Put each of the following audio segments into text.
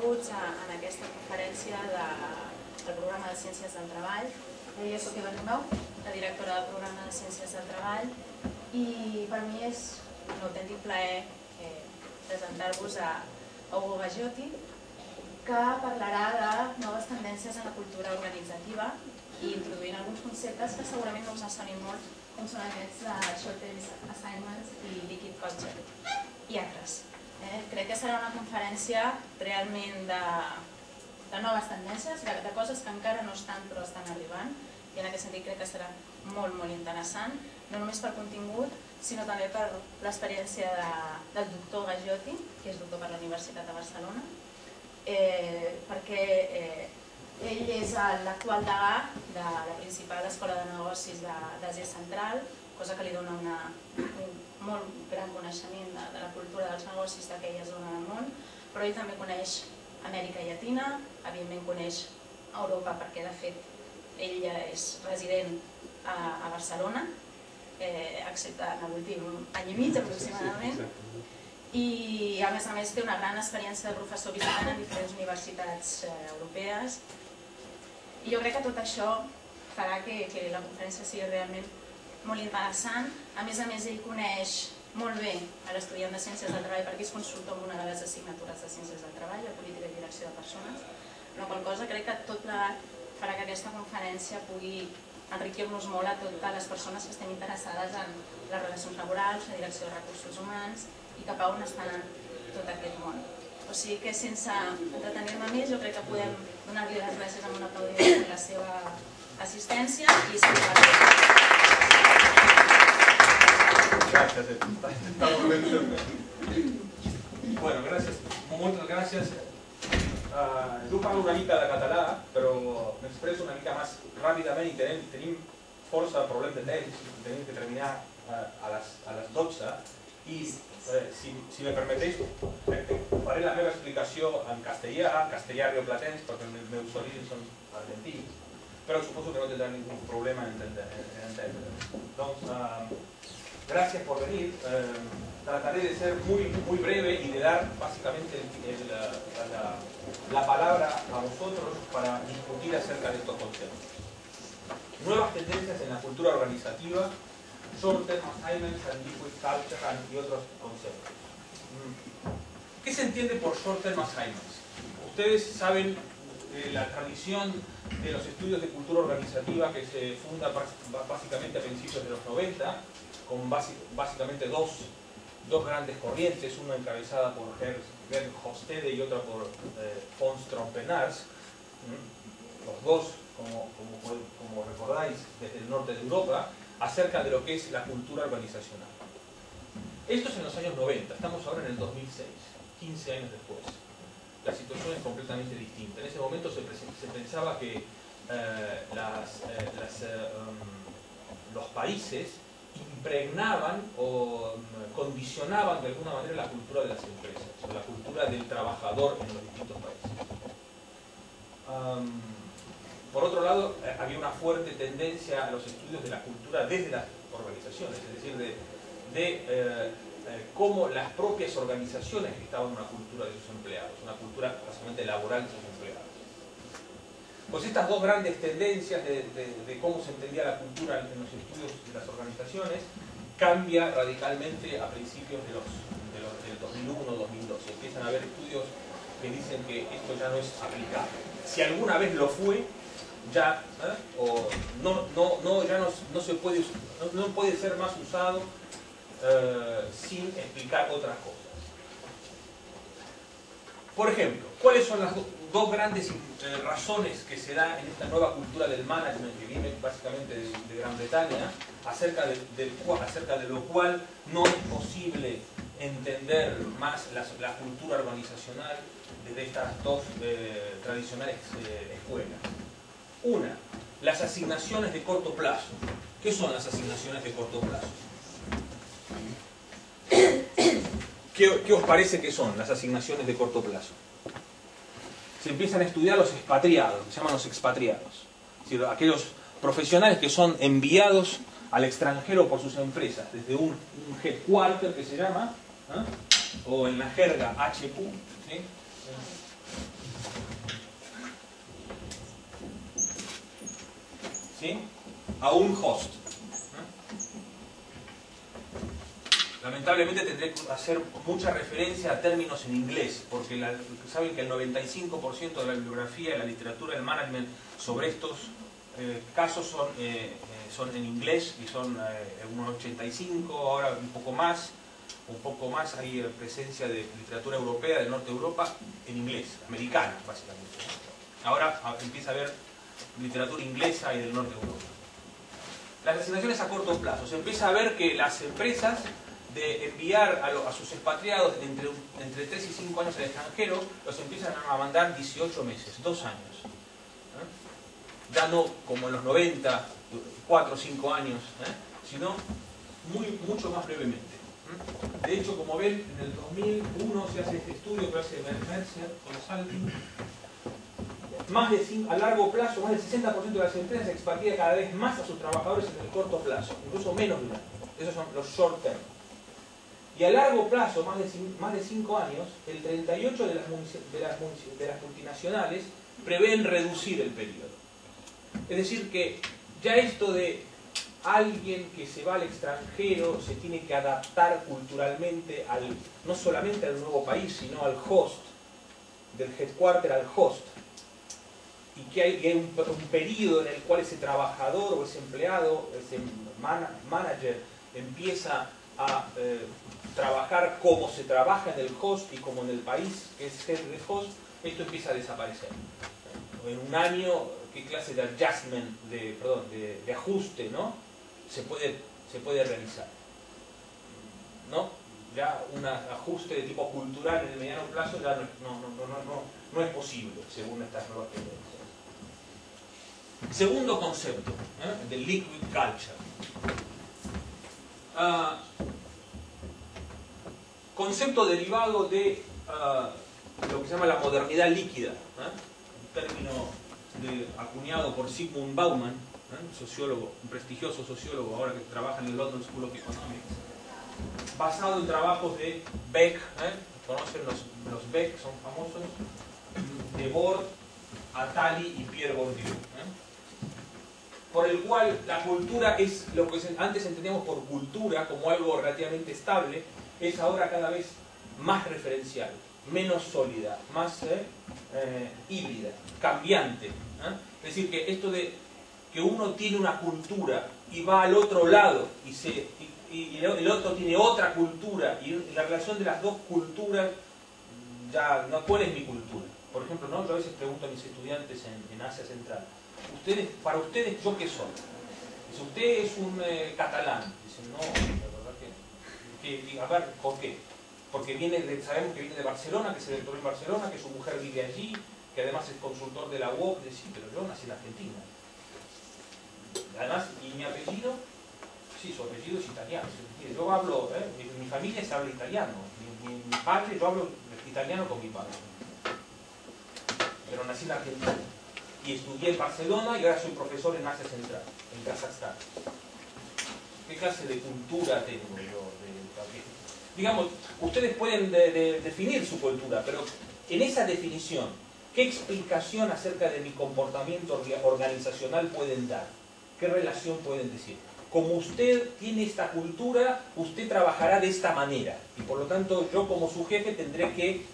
benvinguts en aquesta conferència del programa de Ciències del Treball. Jo soc Eva Arnau, la directora del programa de Ciències del Treball, i per mi és un autèntic plaer presentar-vos a Ugo Gaggiotti, que parlarà de noves tendències en la cultura organitzativa i introduint alguns conceptes que segurament no us sonin molt, com són aquests de short-term assignments i liquid culture i altres. Crec que serà una conferència realment de noves tendències, de coses que encara no estan però estan arribant, i en aquest sentit crec que serà molt, molt interessant, no només per contingut, sinó també per l'experiència del doctor Gaggiotti, que és doctor per la Universitat de Barcelona, perquè ell és l'actual degà de la principal escola de negocis d'Àsia Central, cosa que li dona un molt gran coneixement de la cultura dels negocis d'aquella zona del món, però ell també coneix Amèrica Llatina, evidentment coneix Europa perquè de fet ell és resident a Barcelona, excepte en l'últim any i mig aproximadament, i a més té una gran experiència de professor visitant en diferents universitats europees, i jo crec que tot això farà que la conferència sigui realment molt interessant. A més, ell coneix molt bé l'estudiant de Ciències del Treball perquè és consultor en una de les assignatures de Ciències del Treball, la Política i Direcció de Persones, la qual cosa crec que tot plegat farà que aquesta conferència pugui enriquir-nos molt a totes les persones que estem interessades en les relacions laborals, la direcció de recursos humans i cap a on està anant tot aquest món. O sigui que sense entretenir-me més, jo crec que podem donar-li les gràcies amb un aplaudiment per la seva assistència i Gràcies, està molt bé. Bueno, gràcies, moltes gràcies. Jo parlo una mica de català, però m'expresso una mica més ràpidament i tenim força problema de temps, tenim que terminar a les 12 i si me permeteix faré la meva explicació en castellà rioplatense, perquè els meus orígens són argentins, però suposo que no tendrá ningún problema en entender. Entonces, gracias por venir. Trataré de ser muy breve y de dar básicamente la palabra a vosotros para discutir acerca de estos conceptos. Nuevas tendencias en la cultura organizativa, short-term assignments and liquid culture y otros conceptos. ¿Qué se entiende por short-term assignments? Ustedes saben la tradición de los estudios de cultura organizativa que se funda básicamente a principios de los 90, con básicamente dos grandes corrientes, una encabezada por Gerd Hofstede y otra por Fons Trompenaars, los dos, como recordáis, desde el norte de Europa, acerca de lo que es la cultura organizacional. Esto es en los años 90, estamos ahora en el 2006, 15 años después. La situación es completamente distinta. En ese momento se pensaba que los países impregnaban o condicionaban de alguna manera la cultura de las empresas, o la cultura del trabajador en los distintos países. Por otro lado, había una fuerte tendencia a los estudios de la cultura desde las organizaciones, es decir, de cómo las propias organizaciones estaban en una cultura de sus empleados, una cultura básicamente laboral de sus empleados. Pues estas dos grandes tendencias de cómo se entendía la cultura en los estudios de las organizaciones cambia radicalmente a principios del 2001-2012. Empiezan a haber estudios que dicen que esto ya no es aplicable. Si alguna vez lo fue, ya no puede ser más usado sin explicar otras cosas. Por ejemplo, ¿cuáles son las dos grandes razones que se da en esta nueva cultura del management que viene básicamente de Gran Bretaña, acerca de lo cual no es posible entender más la cultura organizacional desde estas dos tradicionales escuelas? Una, las asignaciones de corto plazo. ¿Qué son las asignaciones de corto plazo? ¿Qué os parece que son las asignaciones de corto plazo? Se empiezan a estudiar los expatriados, se llaman los expatriados. Es decir, aquellos profesionales que son enviados al extranjero por sus empresas, desde un headquarter que se llama, o en la jerga HQ, ¿sí? ¿sí? A un host. Lamentablemente tendré que hacer mucha referencia a términos en inglés, porque saben que el 95% de la bibliografía y la literatura del management sobre estos casos son en inglés, y son unos 85, ahora un poco más hay presencia de literatura europea, del norte de Europa, en inglés, americana básicamente. Ahora empieza a haber literatura inglesa y del norte de Europa. Las asignaciones a corto plazo. Se empieza a ver que las empresas de enviar a sus expatriados entre 3 y 5 años al extranjero, los empiezan a mandar 18 meses, 2 años. Ya no como en los 90, 4 o 5 años, sino mucho más brevemente. De hecho, como ven, en el 2001 se hace este estudio que hace Mercer con Salting. A largo plazo, más del 60% de las empresas expatrían cada vez más a sus trabajadores en el corto plazo, incluso menos de un año. Esos son los short term. Y a largo plazo, más de 5 años, el 38% de las multinacionales prevén reducir el periodo. Es decir que ya esto de alguien que se va al extranjero se tiene que adaptar culturalmente no solamente al nuevo país, sino al host, del headquarter al host. Y que hay un periodo en el cual ese trabajador o ese empleado, ese manager, empieza a trabajar como se trabaja en el host y como en el país que es head de host. Esto empieza a desaparecer. En un año, ¿qué clase de adjustment, de ajuste, ¿no? se puede realizar? ¿No? Ya un ajuste de tipo cultural en el mediano plazo ya no es posible, según estas nuevas tendencias. Segundo concepto, del liquid culture. Concepto derivado de lo que se llama la modernidad líquida, un término acuñado por Zygmunt Bauman, sociólogo, un prestigioso sociólogo ahora que trabaja en el London School of Economics, basado en trabajos de Beck, conocen los Beck, son famosos, Debord, Attali y Pierre Bourdieu, por el cual la cultura es lo que antes entendíamos por cultura como algo relativamente estable, es ahora cada vez más referencial, menos sólida, más híbrida, cambiante. Es decir, que esto de que uno tiene una cultura y va al otro lado y el otro tiene otra cultura, y la relación de las dos culturas, ya no, ¿cuál es mi cultura? Por ejemplo, ¿no? Yo a veces pregunto a mis estudiantes en Asia Central, para ustedes, ¿yo qué soy? Si usted es un catalán, dicen, no, la verdad que a ver, ¿por qué? Porque sabemos que viene de Barcelona, que se doctoró en Barcelona, que su mujer vive allí, que además es consultor de la UOC. Sí, pero yo nací en Argentina. Además, ¿y mi apellido? Sí, su apellido es italiano. Yo hablo, mi familia se habla italiano. Mi padre, yo hablo italiano con mi padre. Pero nací en Argentina. Y estudié en Barcelona y ahora soy profesor en Asia Central, en Kazajstán. ¿Qué clase de cultura tengo yo? Digamos, ustedes pueden definir su cultura, pero en esa definición, ¿qué explicación acerca de mi comportamiento organizacional pueden dar? ¿Qué relación pueden decir? Como usted tiene esta cultura, usted trabajará de esta manera. Y por lo tanto, yo como su jefe tendré que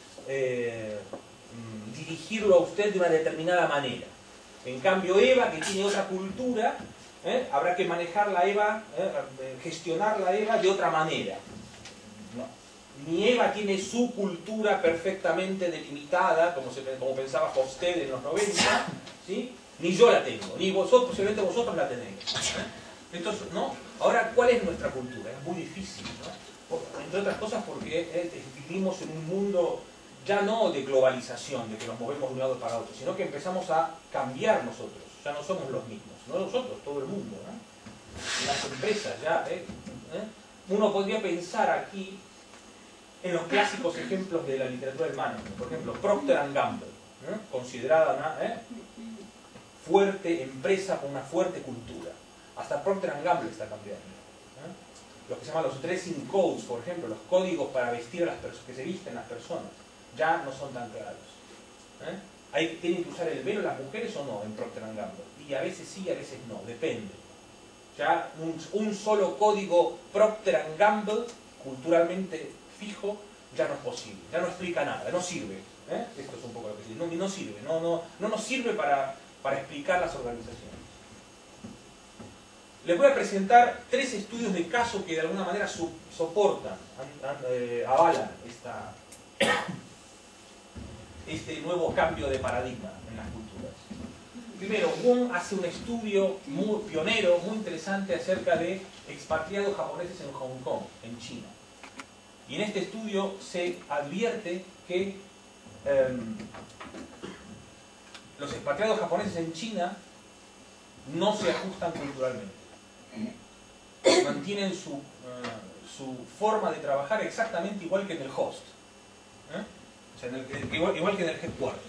dirigirlo a usted de una determinada manera. En cambio, Eva, que tiene otra cultura, habrá que manejar la Eva, gestionar la Eva de otra manera. No. Ni Eva tiene su cultura perfectamente delimitada, como pensaba Hofstede en los 90, ¿sí? Ni yo la tengo, ni vosotros, posiblemente vosotros la tenéis. Entonces, ¿no? Ahora, ¿cuál es nuestra cultura? Es muy difícil, ¿no? Entre otras cosas porque vivimos en un mundo ya no de globalización, de que nos movemos de un lado para otro, sino que empezamos a cambiar nosotros. Ya no somos los mismos, no nosotros, todo el mundo, ¿no? Las empresas ya... Uno podría pensar aquí en los clásicos ejemplos de la literatura del management. Por ejemplo, Procter & Gamble, considerada una fuerte empresa con una fuerte cultura. Hasta Procter & Gamble está cambiando. Lo que se llaman los dressing codes, por ejemplo, los códigos para vestir a las personas, que se visten las personas, ya no son tan claros. ¿Tienen que usar el velo las mujeres o no en Procter & Gamble? Y a veces sí, a veces no, depende. Ya un solo código Procter & Gamble, culturalmente fijo, ya no es posible, ya no explica nada, no sirve. Esto es un poco lo que dice, no sirve, no nos sirve para explicar las organizaciones. Les voy a presentar 3 estudios de caso que de alguna manera soportan, avalan este nuevo cambio de paradigma en las culturas. Primero, Wong hace un estudio muy pionero, muy interesante acerca de expatriados japoneses en Hong Kong, en China. Y en este estudio se advierte que los expatriados japoneses en China no se ajustan culturalmente. Mantienen su forma de trabajar exactamente igual que en el host. O sea, igual que en el headquarter.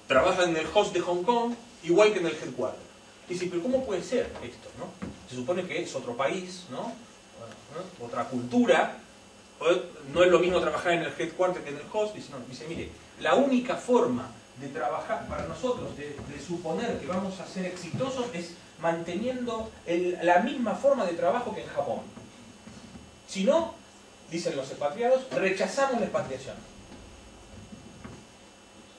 Trabajan en el host de Hong Kong igual que en el headquarter. Y dice, pero ¿cómo puede ser esto? ¿No? Se supone que es otro país, ¿no? Otra cultura. No es lo mismo trabajar en el headquarter que en el host. Dice, mire, la única forma de trabajar para nosotros, de suponer que vamos a ser exitosos, es manteniendo la misma forma de trabajo que en Japón. Si no, dicen los expatriados, rechazamos la expatriación.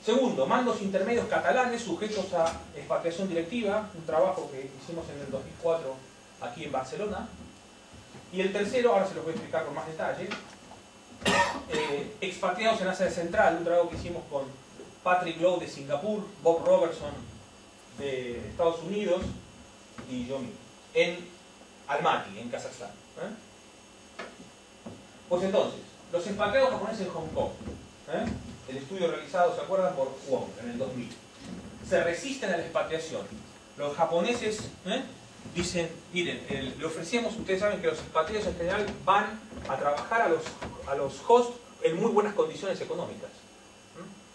Segundo, mandos intermedios catalanes sujetos a expatriación directiva, un trabajo que hicimos en el 2004 aquí en Barcelona. Y el tercero, ahora se los voy a explicar con más detalle, expatriados en Asia Central, un trabajo que hicimos con Patrick Lowe de Singapur, Bob Robertson de Estados Unidos y yo mismo, en Almaty, en Kazajstán. Pues entonces, los expatriados japoneses en Hong Kong, el estudio realizado, ¿se acuerdan? Por Wong, en el 2000. Se resisten a la expatriación. Los japoneses dicen, miren, le ofrecíamos, ustedes saben que los expatriados en general van a trabajar a los hosts en muy buenas condiciones económicas.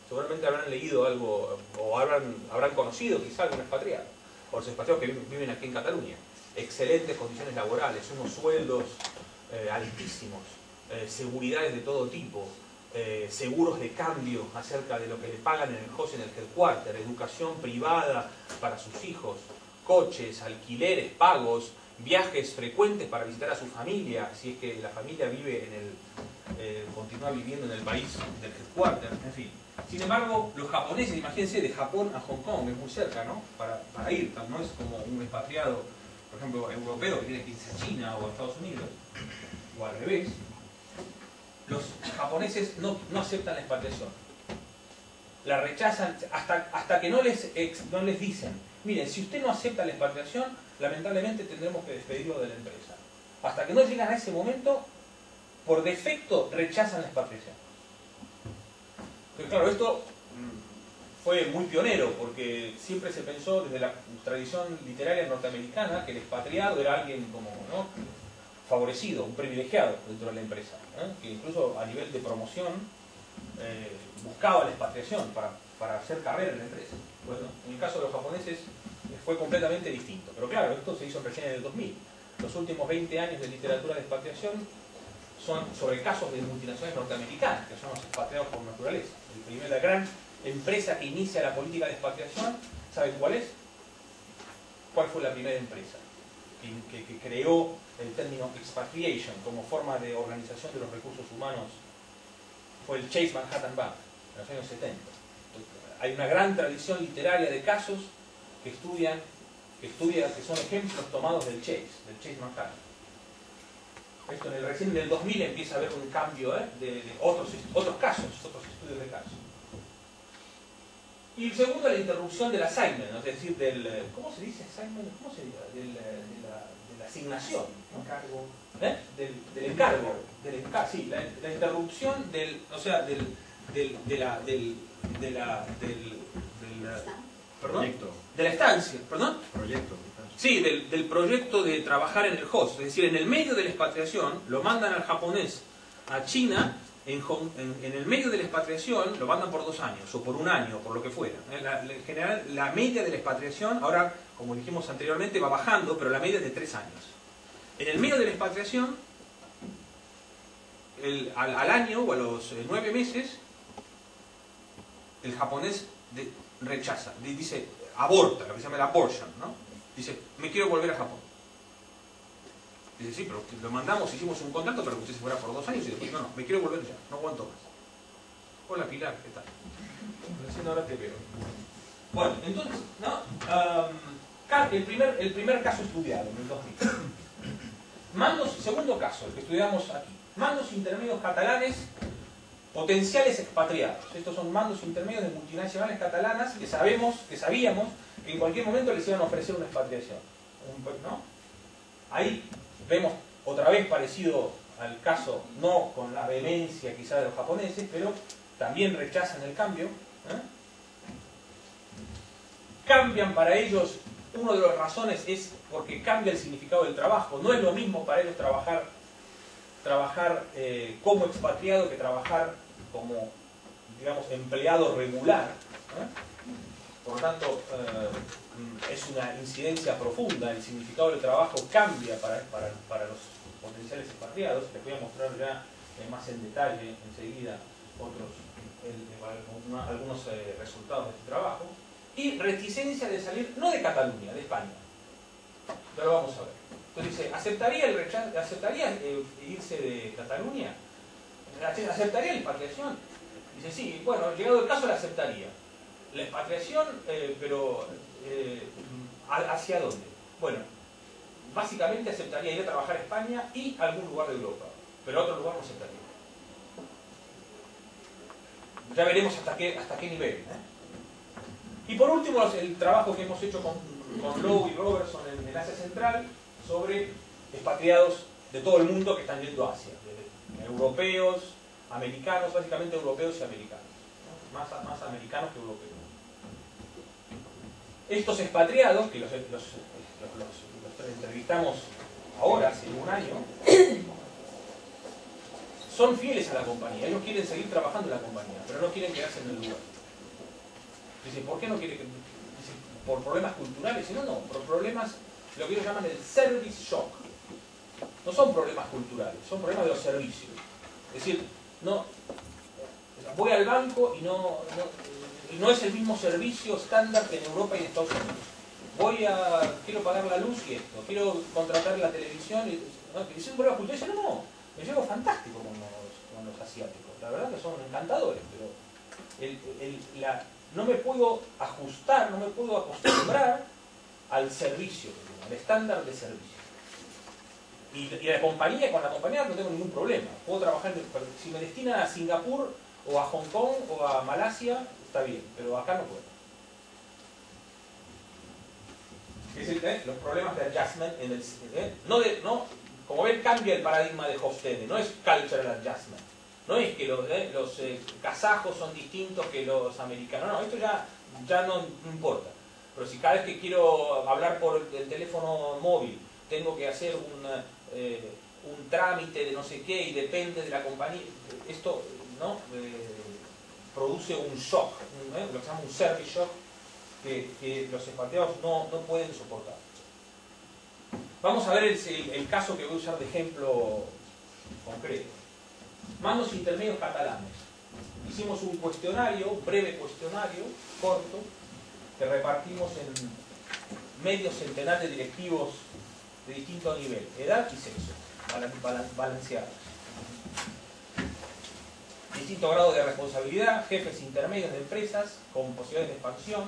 Seguramente habrán leído algo, o habrán conocido quizá algún expatriado, o los expatriados que viven aquí en Cataluña. Excelentes condiciones laborales, unos sueldos altísimos, seguridades de todo tipo, seguros de cambio acerca de lo que le pagan en el host, en el headquarter, educación privada para sus hijos, coches, alquileres pagos, viajes frecuentes para visitar a su familia, si es que la familia vive continúa viviendo en el país del headquarter, en fin. Sin embargo, los japoneses, imagínense, de Japón a Hong Kong, es muy cerca, ¿no? Para ir, no es como un expatriado, por ejemplo, europeo que tiene que irse a China o a Estados Unidos, o al revés. Los japoneses no aceptan la expatriación. La rechazan hasta que no les dicen, miren, si usted no acepta la expatriación, lamentablemente tendremos que despedirlo de la empresa. Hasta que no llegan a ese momento, por defecto rechazan la expatriación. Pero claro, esto fue muy pionero, porque siempre se pensó desde la tradición literaria norteamericana que el expatriado era alguien como, ¿no?, favorecido, un privilegiado dentro de la empresa, que incluso a nivel de promoción buscaba la expatriación para hacer carrera en la empresa. Bueno, en el caso de los japoneses fue completamente distinto, pero claro, esto se hizo recién en el 2000. Los últimos 20 años de literatura de expatriación son sobre casos de multinacionales norteamericanas, que son los expatriados por naturaleza. La gran empresa que inicia la política de expatriación, ¿saben cuál es? ¿Cuál fue la primera empresa que creó el término expatriation como forma de organización de los recursos humanos? Fue el Chase Manhattan Bank, en los años 70. Hay una gran tradición literaria de casos que son ejemplos tomados del Chase Manhattan. Esto recién en el 2000 empieza a haber un cambio de otros casos, otros estudios de casos. Y el segundo, la interrupción del assignment, es decir, ¿cómo se dice assignment? ¿Cómo se dice? De la asignación, ¿no? Encargo. Del encargo. Sí, la interrupción del Proyecto. De la estancia, ¿perdón? Proyecto. Sí, del proyecto de trabajar en el host. Es decir, en el medio de la expatriación, lo mandan al japonés a China, en el medio de la expatriación lo mandan por 2 años, o por 1 año, por lo que fuera. En general, la media de la expatriación, ahora, como dijimos anteriormente, va bajando, pero la media es de 3 años. En el medio de la expatriación, al año o a los 9 meses, el japonés rechaza, dice, aborta, lo que se llama el abortion, ¿no? Dice, me quiero volver a Japón. Dice, sí, pero lo mandamos, hicimos un contrato para que usted se fuera por 2 años y después, no, me quiero volver ya, no aguanto más. Hola Pilar, ¿qué tal? Recién ahora te veo. Bueno, entonces, ¿no? El primer caso estudiado en el 2000. Segundo caso, el que estudiamos aquí. Mandos intermedios catalanes, potenciales expatriados. Estos son mandos intermedios de multinacionales catalanas que sabíamos que en cualquier momento les iban a ofrecer una expatriación. ¿No? Ahí vemos otra vez parecido al caso, no con la vehemencia quizá de los japoneses, pero también rechazan el cambio. Cambian para ellos, una de las razones es porque cambia el significado del trabajo. No es lo mismo para ellos trabajar como expatriado que trabajar como, digamos, empleado regular. Por lo tanto, es una incidencia profunda. El significado del trabajo cambia para los potenciales expatriados. Les voy a mostrar ya más en detalle enseguida algunos resultados de este trabajo. Y reticencia de salir, no de Cataluña, de España. Ya lo vamos a ver. Entonces dice, ¿aceptaría irse de Cataluña? ¿Aceptaría la expatriación? Dice, sí, bueno, llegado el caso la aceptaría. La expatriación, pero ¿hacia dónde? Bueno, básicamente aceptaría ir a trabajar a España y a algún lugar de Europa, pero a otro lugar no aceptaría. Ya veremos hasta qué nivel. Y por último, el trabajo que hemos hecho con Lowe y Robertson en Asia Central sobre expatriados de todo el mundo que están yendo a Asia, europeos, americanos, básicamente europeos y americanos, ¿no? Más americanos que europeos. Estos expatriados, que los entrevistamos ahora, hace un año, son fieles a la compañía. Ellos quieren seguir trabajando en la compañía, pero no quieren quedarse en el lugar. Dice, ¿por qué no quiere que...? Dice, por problemas culturales. Dice, no, por problemas, lo que ellos llaman el service shock. No son problemas culturales, son problemas de los servicios. Es decir, no, voy al banco y no es el mismo servicio estándar que en Europa y en Estados Unidos. Quiero pagar la luz y esto, quiero contratar la televisión y... ¿no? Dicen problemas culturales. Dice, no, me llevo fantástico con los asiáticos. La verdad que son encantadores, pero no me puedo ajustar, no me puedo acostumbrar al servicio, al estándar de servicio. Y con la compañía no tengo ningún problema. Puedo trabajar, si me destinan a Singapur o a Hong Kong o a Malasia, está bien, pero acá no puedo. Es decir, los problemas de adjustment como ven, cambia el paradigma de Hofstede, no es cultural adjustment. No es que los kazajos son distintos que los americanos. No, esto ya no importa. Pero si cada vez que quiero hablar por el teléfono móvil tengo que hacer un trámite de no sé qué y depende de la compañía, esto ¿no? Produce un shock, lo que se llama un service shock, que los expatriados no pueden soportar. Vamos a ver el caso que voy a usar de ejemplo concreto. Mandos intermedios catalanes. Hicimos un breve cuestionario, corto, que repartimos en medio centenar de directivos de distinto nivel, edad y sexo, balanceados. Distinto grado de responsabilidad, jefes intermedios de empresas con posibilidades de expansión.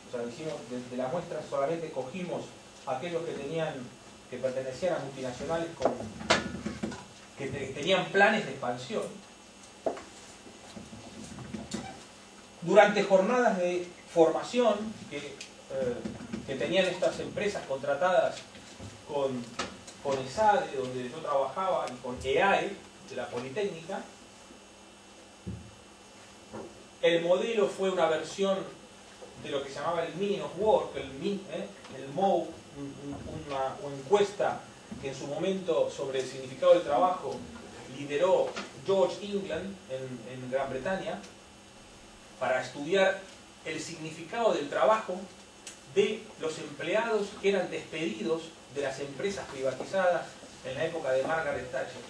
O sea, hicimos de la muestra solamente cogimos aquellos que pertenecían a multinacionales que tenían planes de expansión. Durante jornadas de formación que tenían estas empresas contratadas con ESADE, donde yo trabajaba, y con EAE, de la Politécnica, el modelo fue una versión de lo que se llamaba el Meaning of Work, el MOW, una encuesta que en su momento sobre el significado del trabajo lideró George England en Gran Bretaña para estudiar el significado del trabajo de los empleados que eran despedidos de las empresas privatizadas en la época de Margaret Thatcher.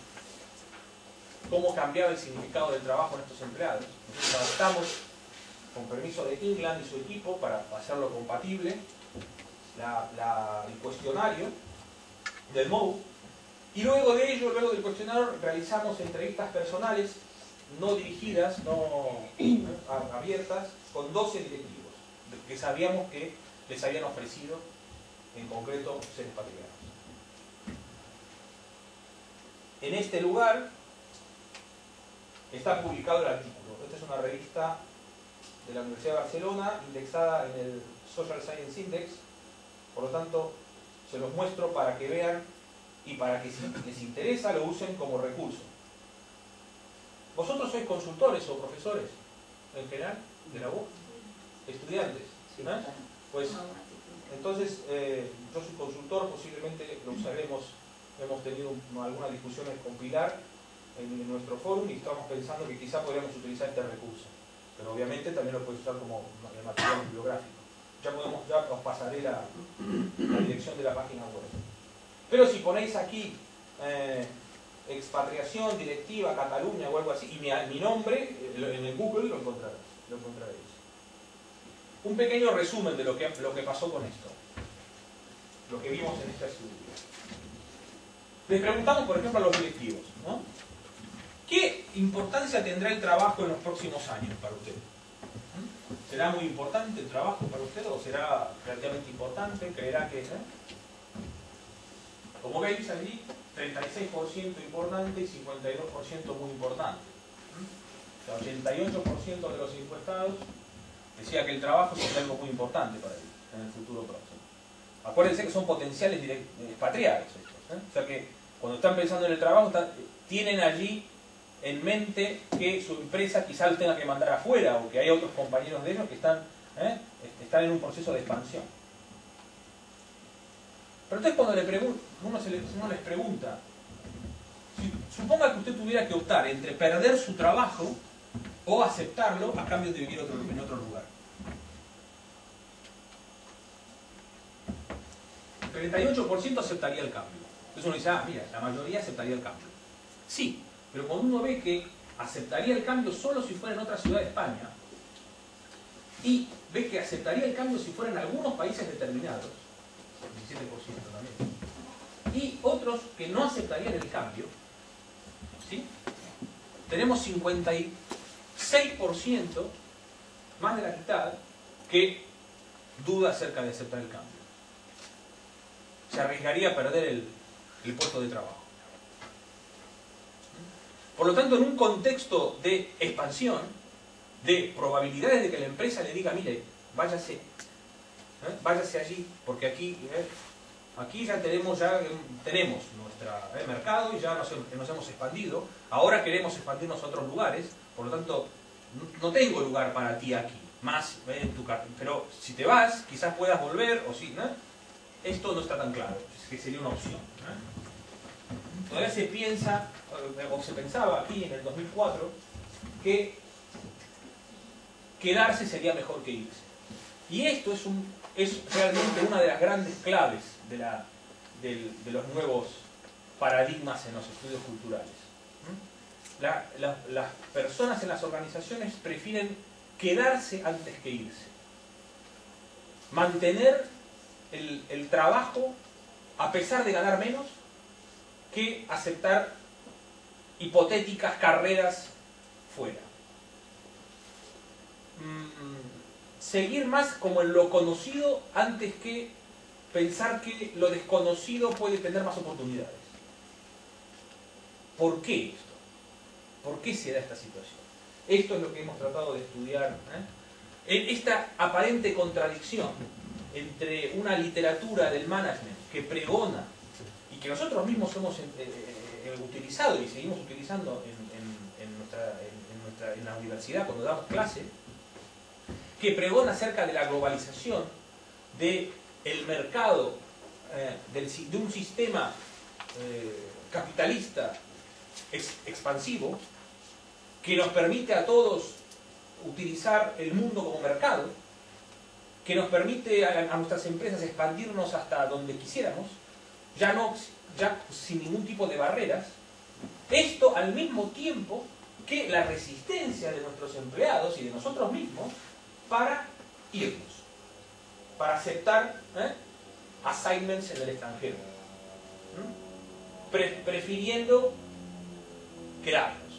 cómo cambiaba el significado del trabajo en estos empleados. Entonces adaptamos, con permiso de England y su equipo, para hacerlo compatible, el cuestionario del MOU, y luego de ello, luego del cuestionario, realizamos entrevistas personales no dirigidas, no abiertas, con 12 directivos, que sabíamos que les habían ofrecido, en concreto, ser expatriados. En este lugar está publicado el artículo. Esta es una revista de la Universidad de Barcelona, indexada en el Social Science Index, por lo tanto, se los muestro para que vean y para que si les interesa lo usen como recurso. ¿Vosotros sois consultores o profesores en general de la UOC? ¿Estudiantes? ¿Eh? Pues, entonces, yo soy consultor, posiblemente lo usaremos, hemos tenido algunas discusiones con Pilar en nuestro foro y estamos pensando que quizá podríamos utilizar este recurso. Pero obviamente también lo puedes usar como material bibliográfico. Ya os pasaré la dirección de la página web. Pero si ponéis aquí expatriación, directiva, Cataluña o algo así, y mi nombre, en el Google lo encontraréis. Un pequeño resumen de lo que pasó con esto. Lo que vimos en este estudio. Les preguntamos, por ejemplo, a los directivos, ¿no? ¿Qué importancia tendrá el trabajo en los próximos años para ustedes? ¿Será muy importante el trabajo para usted o será relativamente importante? ¿Creerá que...? Como veis allí, 36% importante y 52% muy importante. O sea, 88% de los encuestados decía que el trabajo es algo muy importante para ellos en el futuro próximo. Acuérdense que son potenciales expatriados estos, O sea que cuando están pensando en el trabajo, tienen allí en mente que su empresa quizás los tenga que mandar afuera o que hay otros compañeros de ellos que están en un proceso de expansión. Pero entonces cuando uno les pregunta, suponga que usted tuviera que optar entre perder su trabajo o aceptarlo a cambio de vivir en otro lugar. El 38% aceptaría el cambio. Entonces uno dice, mira, la mayoría aceptaría el cambio. Sí, pero cuando uno ve que aceptaría el cambio solo si fuera en otra ciudad de España, y ve que aceptaría el cambio si fuera en algunos países determinados, 17% también, y otros que no aceptarían el cambio, ¿sí? Tenemos 56%, más de la mitad, que duda acerca de aceptar el cambio. Se arriesgaría a perder el puesto de trabajo. Por lo tanto, en un contexto de expansión, de probabilidades de que la empresa le diga, mire, váyase allí, porque aquí ya tenemos nuestro mercado y ya nos hemos expandido, ahora queremos expandirnos a otros lugares, por lo tanto, no tengo lugar para ti aquí, más en tu casa, pero si te vas, quizás puedas volver, o sí, ¿no? Esto no está tan claro, es que sería una opción. Todavía se piensa, o se pensaba aquí en el 2004, que quedarse sería mejor que irse. Y esto es realmente una de las grandes claves de los nuevos paradigmas en los estudios culturales. Las personas en las organizaciones prefieren quedarse antes que irse. Mantener el trabajo a pesar de ganar menos que aceptar hipotéticas carreras fuera. Seguir más como en lo conocido antes que pensar que lo desconocido puede tener más oportunidades. ¿Por qué esto? ¿Por qué se da esta situación? Esto es lo que hemos tratado de estudiar. Esta aparente contradicción entre una literatura del management que pregona y que nosotros mismos hemos utilizado y seguimos utilizando en la universidad cuando damos clase, que pregona acerca de la globalización, del mercado, de un sistema capitalista expansivo que nos permite a todos utilizar el mundo como mercado, que nos permite a nuestras empresas expandirnos hasta donde quisiéramos, ya sin ningún tipo de barreras, Esto al mismo tiempo que la resistencia de nuestros empleados y de nosotros mismos para irnos, para aceptar assignments en el extranjero, prefiriendo quedarnos,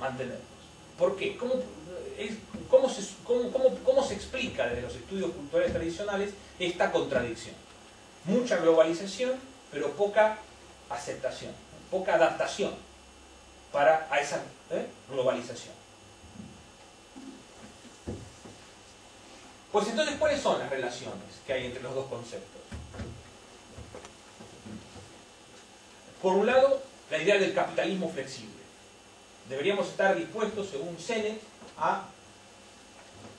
mantenernos. ¿Por qué? ¿Cómo se explica desde los estudios culturales tradicionales esta contradicción? Mucha globalización, pero poca aceptación, poca adaptación a esa globalización. Pues entonces, ¿cuáles son las relaciones que hay entre los dos conceptos? Por un lado, la idea del capitalismo flexible. Deberíamos estar dispuestos, según Sennett, a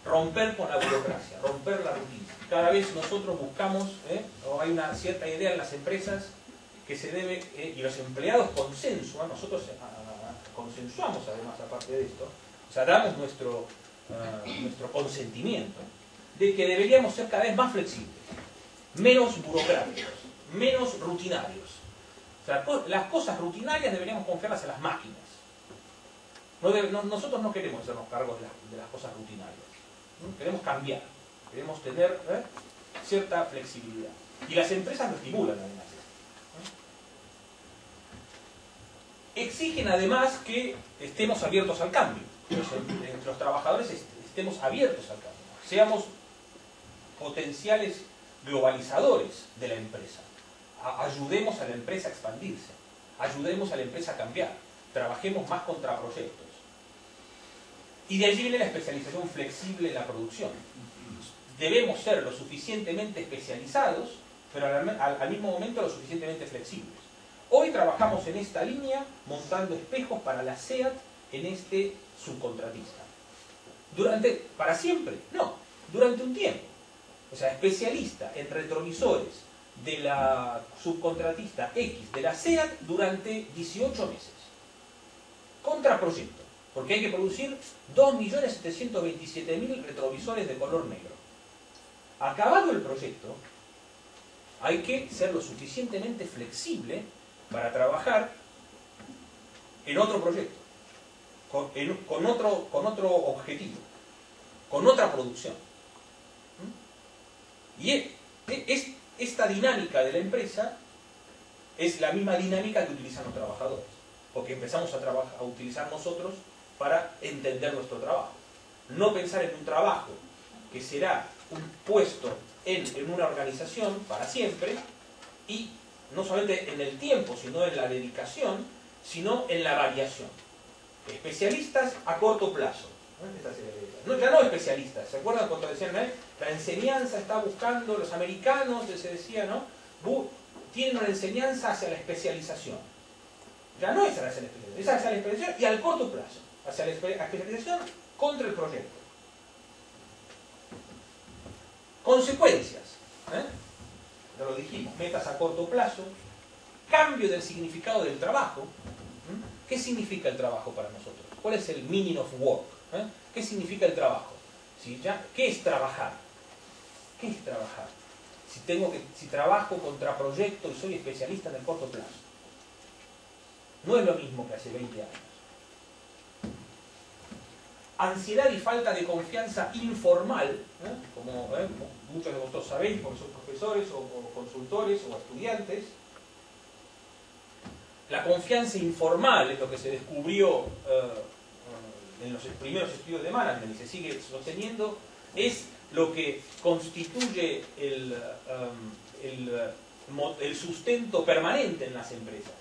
romper con la burocracia, romper la rutina. Cada vez nosotros buscamos, o hay una cierta idea en las empresas que se debe, y los empleados consensuan, nosotros consensuamos además aparte de esto, o sea, damos nuestro consentimiento, de que deberíamos ser cada vez más flexibles, menos burocráticos, menos rutinarios. O sea, las cosas rutinarias deberíamos confiarlas a las máquinas. Nosotros no queremos hacernos cargo de las cosas rutinarias. Queremos cambiar, queremos tener cierta flexibilidad. Y las empresas lo estimulan además. Exigen además que estemos abiertos al cambio, los trabajadores estemos abiertos al cambio, seamos potenciales globalizadores de la empresa, ayudemos a la empresa a expandirse, ayudemos a la empresa a cambiar, trabajemos más contra proyectos. Y de allí viene la especialización flexible en la producción. Debemos ser lo suficientemente especializados, pero al mismo momento lo suficientemente flexibles. Hoy trabajamos en esta línea montando espejos para la SEAT en este subcontratista. ¿Para siempre? No, durante un tiempo. O sea, especialista en retrovisores de la subcontratista X de la SEAT durante 18 meses. Contraproyecto, porque hay que producir 2.727.000 retrovisores de color negro. Acabado el proyecto, hay que ser lo suficientemente flexible para trabajar en otro proyecto, con otro objetivo, con otra producción. Y esta dinámica de la empresa es la misma dinámica que utilizan los trabajadores, porque empezamos a utilizar nosotros para entender nuestro trabajo. No pensar en un trabajo que será un puesto en una organización para siempre, y no solamente en el tiempo, sino en la dedicación, sino en la variación. Especialistas a corto plazo. Ya no especialistas. ¿Se acuerdan cuando decían, la enseñanza está buscando, los americanos, se decía, ¿no? Tienen una enseñanza hacia la especialización. Ya no es hacia la especialización, es hacia la especialización y al corto plazo. Hacia la especialización contra el proyecto. Consecuencias. Ya lo dijimos, metas a corto plazo, cambio del significado del trabajo. ¿Qué significa el trabajo para nosotros? ¿Cuál es el meaning of work? ¿Qué significa el trabajo? ¿Qué es trabajar? ¿Qué es trabajar? Si trabajo contra proyecto y soy especialista en el corto plazo. No es lo mismo que hace 20 años. Ansiedad y falta de confianza informal, como muchos de vosotros sabéis, porque sois profesores o consultores o estudiantes. La confianza informal es lo que se descubrió en los primeros estudios de management y se sigue sosteniendo, es lo que constituye el sustento permanente en las empresas.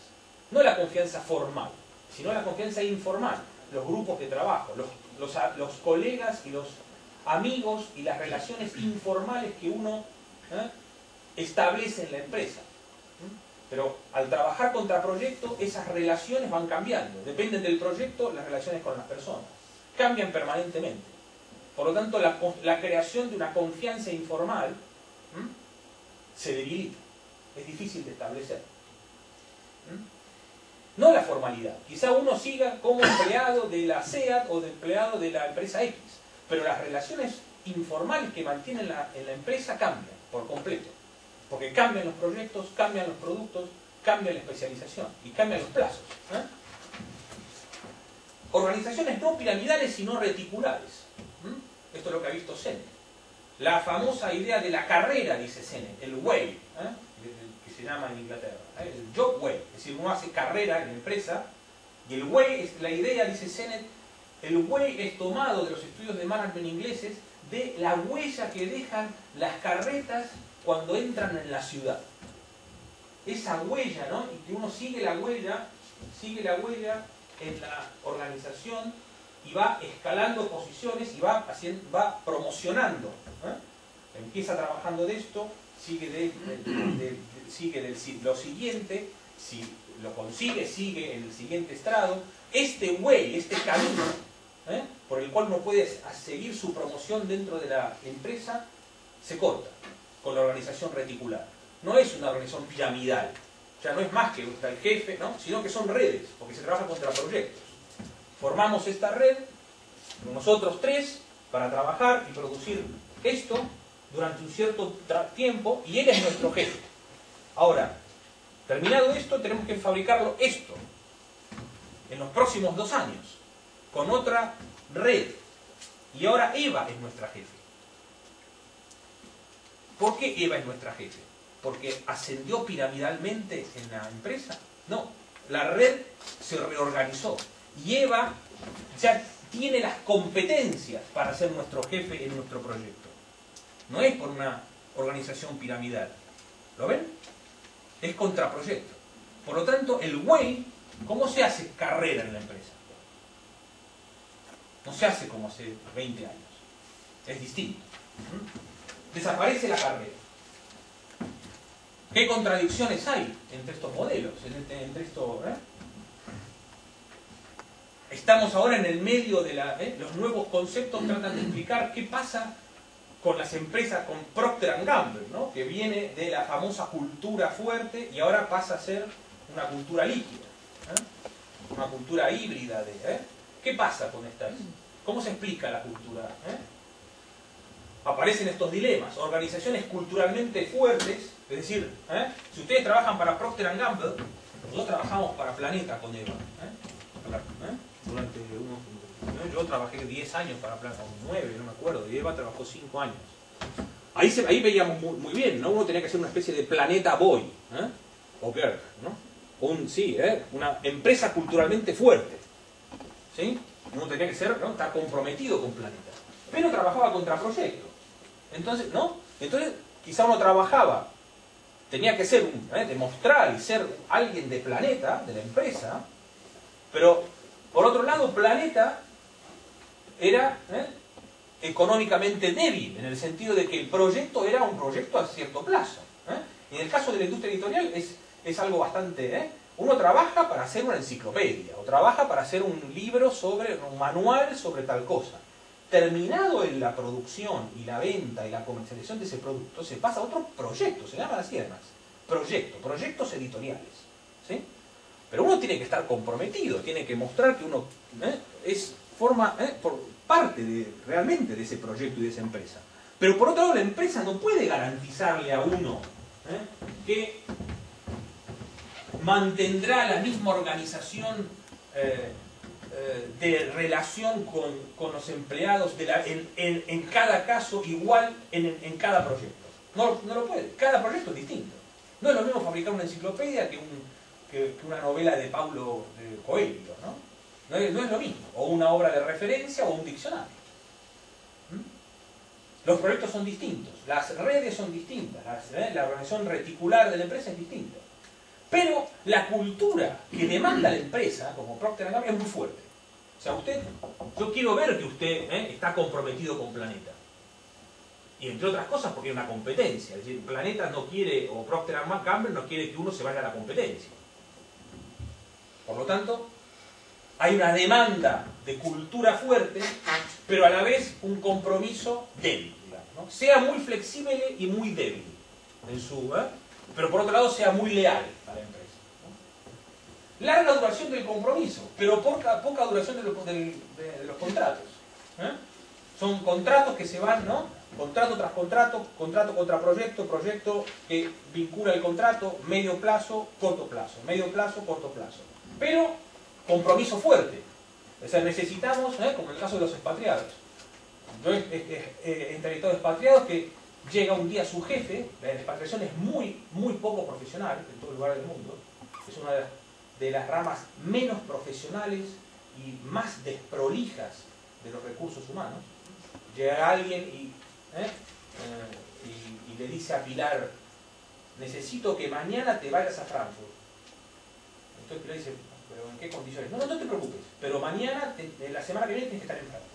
No la confianza formal, sino la confianza informal. Los grupos de trabajo, los colegas y los amigos y las relaciones informales que uno establece en la empresa. Pero al trabajar contra proyecto, esas relaciones van cambiando. Dependen del proyecto, las relaciones con las personas. Cambian permanentemente. Por lo tanto, la creación de una confianza informal se debilita. Es difícil de establecer. No la formalidad. Quizá uno siga como empleado de la SEAT o de empleado de la empresa X, pero las relaciones informales que mantienen en la empresa cambian por completo. Porque cambian los proyectos, cambian los productos, cambia la especialización y cambian los plazos. organizaciones no piramidales sino reticulares. Esto es lo que ha visto Sennett. La famosa idea de la carrera, dice Sennett, el way, que se llama en Inglaterra, el job way, es decir, uno hace carrera en la empresa, y el way es la idea, dice Sennett, el way es tomado de los estudios de management ingleses de la huella que dejan las carretas cuando entran en la ciudad. Esa huella, ¿no? Y que uno sigue la huella en la organización y va escalando posiciones y va promocionando. Empieza trabajando de esto, sigue lo siguiente, si lo consigue, sigue en el siguiente estrado. Este way, este camino, por el cual uno puede seguir su promoción dentro de la empresa, se corta con la organización reticular. No es una organización piramidal, ya no es más que el jefe, ¿no? Sino que son redes, porque se trabaja contra proyectos. Formamos esta red, nosotros tres, para trabajar y producir esto durante un cierto tiempo, y él es nuestro jefe. Ahora, terminado esto, tenemos que fabricarlo esto, en los próximos 2 años, con otra red. Y ahora Eva es nuestra jefe. ¿Por qué Eva es nuestra jefe? ¿Porque ascendió piramidalmente en la empresa? No, la red se reorganizó. Y Eva ya tiene las competencias para ser nuestro jefe en nuestro proyecto. No es por una organización piramidal. ¿Lo ven? Es contraproyecto. Por lo tanto, el way, ¿cómo se hace carrera en la empresa? No se hace como hace 20 años. Es distinto. Desaparece la carrera. ¿Qué contradicciones hay entre estos modelos? Entre estos, Estamos ahora en el medio de los nuevos conceptos, tratan de explicar qué pasa con las empresas, con Procter & Gamble, ¿no? Que viene de la famosa cultura fuerte y ahora pasa a ser una cultura líquida, una cultura híbrida. ¿Qué pasa con estas? ¿Cómo se explica la cultura? Aparecen estos dilemas. Organizaciones culturalmente fuertes, es decir, si ustedes trabajan para Procter & Gamble, nosotros trabajamos para Planeta con Eva. Yo trabajé 10 años para Planeta, o 9, no me acuerdo, y Eva trabajó 5 años. Ahí veíamos muy bien, ¿no? Uno tenía que ser una especie de Planeta Boy, o Girl, ¿no? Una empresa culturalmente fuerte, ¿sí? Uno tenía que ser, ¿no? Estar comprometido con Planeta. Pero trabajaba contra proyectos. Entonces, ¿no? Entonces, quizá uno trabajaba, tenía que ser demostrar y ser alguien de Planeta, de la empresa, pero por otro lado, Planeta era económicamente débil, en el sentido de que el proyecto era un proyecto a cierto plazo. Y en el caso de la industria editorial es algo bastante... Uno trabaja para hacer una enciclopedia, o trabaja para hacer un libro un manual sobre tal cosa. Terminado en la producción y la venta y la comercialización de ese producto, se pasa a otro proyecto, se llaman así además. Proyectos editoriales. ¿Sí? Pero uno tiene que estar comprometido, tiene que mostrar que uno forma parte realmente de ese proyecto y de esa empresa. Pero por otro lado, la empresa no puede garantizarle a uno que mantendrá la misma organización de relación con los empleados en cada caso igual en cada proyecto. No lo puede. Cada proyecto es distinto. No es lo mismo fabricar una enciclopedia que una novela de Paulo Coelho, ¿no? No es lo mismo. O una obra de referencia o un diccionario. Los proyectos son distintos, las redes son distintas, la organización reticular de la empresa es distinta. Pero la cultura que demanda la empresa, como Procter & Gamble, es muy fuerte. O sea, yo quiero ver que usted está comprometido con Planeta. Y entre otras cosas porque hay una competencia. Es decir, Planeta no quiere, o Procter & Gamble no quiere que uno se vaya a la competencia. Por lo tanto, hay una demanda de cultura fuerte, pero a la vez un compromiso débil, digamos, ¿no? Sea muy flexible y muy débil en su... pero por otro lado sea muy leal a la empresa, ¿no? Larga duración del compromiso, pero poca duración de los contratos. Son contratos que se van, ¿no? Contrato tras contrato, contrato contra proyecto, proyecto que vincula el contrato, medio plazo, corto plazo, medio plazo, corto plazo. Pero compromiso fuerte. O sea, necesitamos, como en el caso de los expatriados. Yo he entrevistado expatriados que llega un día su jefe, la expatriación es muy poco profesional en todo lugar del mundo, es una de las ramas menos profesionales y más desprolijas de los recursos humanos. Llega alguien y le dice a Pilar, necesito que mañana te vayas a Frankfurt. Entonces Pilar dice, ¿pero en qué condiciones? No te preocupes, pero mañana, la semana que viene tienes que estar en Frankfurt.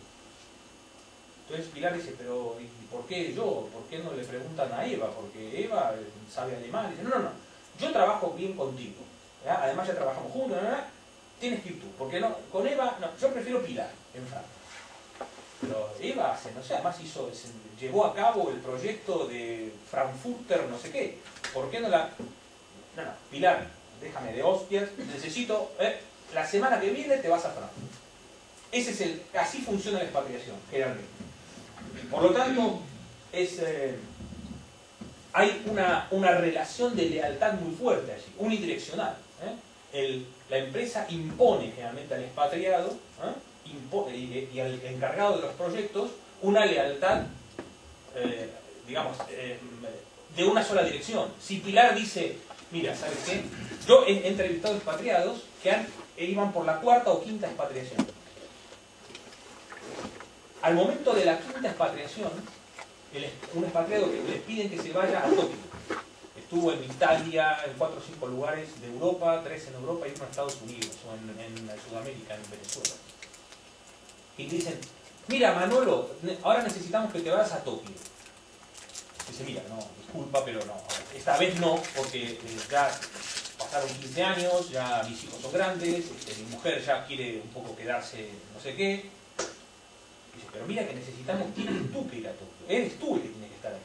Entonces Pilar dice, pero ¿y por qué yo? ¿Por qué no le preguntan a Eva? Porque Eva sabe alemán. Dice, no, yo trabajo bien contigo. ¿Ya? Además ya trabajamos juntos, tienes que ir tú. Porque no, con Eva, no, yo prefiero Pilar en Frankfurt. Pero Eva, no sé, además llevó a cabo el proyecto de Frankfurter no sé qué. ¿Por qué no la...? No, Pilar, déjame de hostias, necesito, la semana que viene te vas a Frankfurt. Así funciona la expatriación, generalmente. Por lo tanto, hay una relación de lealtad muy fuerte allí, unidireccional. La empresa impone generalmente al expatriado y al encargado de los proyectos una lealtad, digamos, de una sola dirección. Si Pilar dice, mira, ¿sabes qué? Yo he entrevistado expatriados que iban por la 4ª o 5ª expatriación. Al momento de la 5ª expatriación, un expatriado que les piden que se vaya a Tokio. Estuvo en Italia, en 4 o 5 lugares de Europa, 3 en Europa y 1 en Estados Unidos, o en Sudamérica, en Venezuela. Y dicen, mira Manolo, ahora necesitamos que te vayas a Tokio. Dice, mira, no, disculpa, pero no, esta vez no, porque ya pasaron 15 años, ya mis hijos son grandes, mi mujer ya quiere un poco quedarse no sé qué. Dice, pero mira que necesitamos, tienes tú que ir a Tokio, eres tú el que tiene que estar ahí,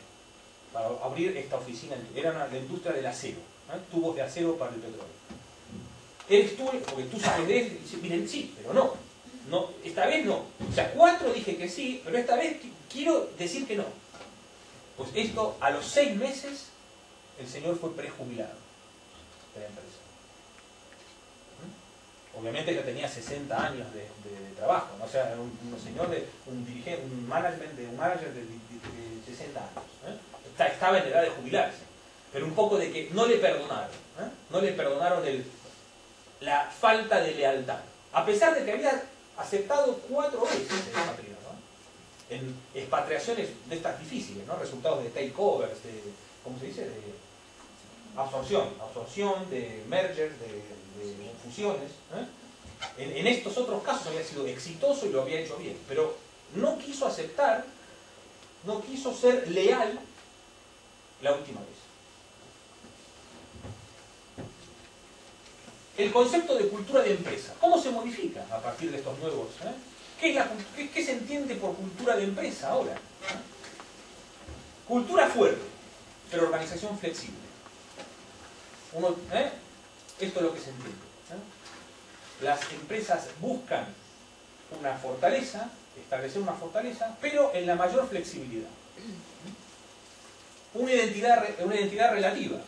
para abrir esta oficina, era la industria del acero, tubos de acero para el petróleo. Eres tú, porque tú sabes de él, y dice, miren, sí, pero no, esta vez no. O sea, 4 dije que sí, pero esta vez quiero decir que no. Pues esto, a los 6 meses, el señor fue prejubilado de la empresa. Obviamente ya tenía 60 años de trabajo, ¿no? O sea, un señor, un dirigente, un manager de 60 años. Estaba en edad de jubilarse, pero un poco de que no le perdonaron, no le perdonaron la falta de lealtad, a pesar de que había aceptado 4 veces el expatriado, en expatriaciones de estas difíciles, ¿no? Resultados de takeovers, ¿cómo se dice? De absorción, de mergers, de fusiones. En estos otros casos había sido exitoso y lo había hecho bien, pero no quiso aceptar, no quiso ser leal la última vez. El concepto de cultura de empresa, ¿cómo se modifica a partir de estos nuevos? ¿Qué se entiende por cultura de empresa ahora? Cultura fuerte, pero organización flexible. Esto es lo que se entiende. Las empresas buscan una fortaleza, establecer una fortaleza, pero en la mayor flexibilidad. Una identidad relativa.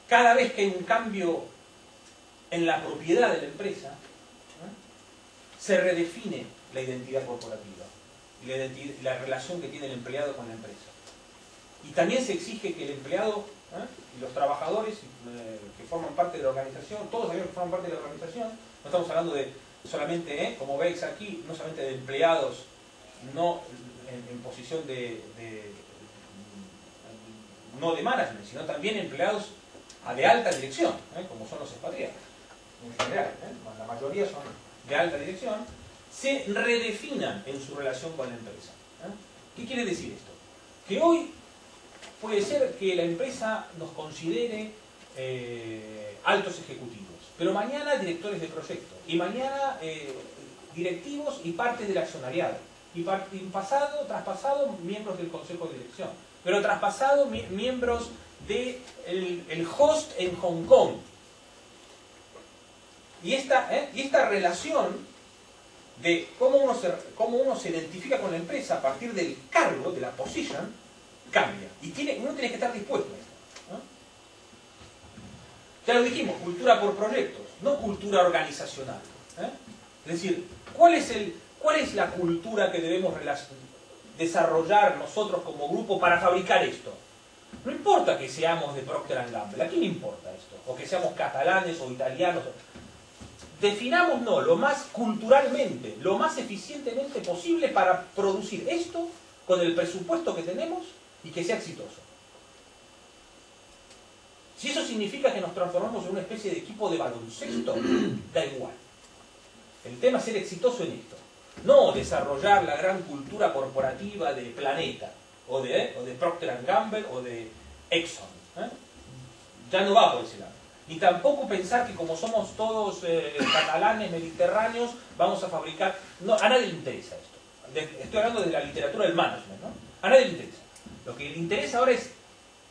Cada vez que hay un cambio en la propiedad de la empresa, se redefine la identidad corporativa y la relación que tiene el empleado con la empresa. Y también se exige que el empleado y los trabajadores que forman parte de la organización, todos aquellos que forman parte de la organización, no estamos hablando de solamente, como veis aquí, no solamente de empleados no en posición no de management, sino también empleados de alta dirección, como son los expatriados en general, la mayoría son de alta dirección, se redefinan en su relación con la empresa. ¿Qué quiere decir esto? Que hoy puede ser que la empresa nos considere altos ejecutivos, pero mañana directores de proyectos, y mañana directivos y parte del accionariado, y traspasado miembros del consejo de dirección, pero traspasado miembros del host en Hong Kong. Y esta relación de cómo uno se identifica con la empresa a partir del cargo, de la position, cambia. Y uno tiene que estar dispuesto a esto. Ya lo dijimos, cultura por proyectos. no cultura organizacional. Es decir, ¿cuál es la cultura que debemos desarrollar nosotros como grupo para fabricar esto? No importa que seamos de Procter & Gamble, ¿a quién le importa esto? O que seamos catalanes o italianos. Definamos lo más culturalmente, lo más eficientemente posible para producir esto con el presupuesto que tenemos y que sea exitoso. Si eso significa que nos transformamos en una especie de equipo de baloncesto, da igual. El tema es ser exitoso en esto. No desarrollar la gran cultura corporativa de Planeta, o de Procter & Gamble, o de Exxon. Ya no va por ese lado. Ni tampoco pensar que como somos todos catalanes, mediterráneos, vamos a fabricar... No, a nadie le interesa esto. Estoy hablando de la literatura del management, ¿no? A nadie le interesa. Lo que le interesa ahora es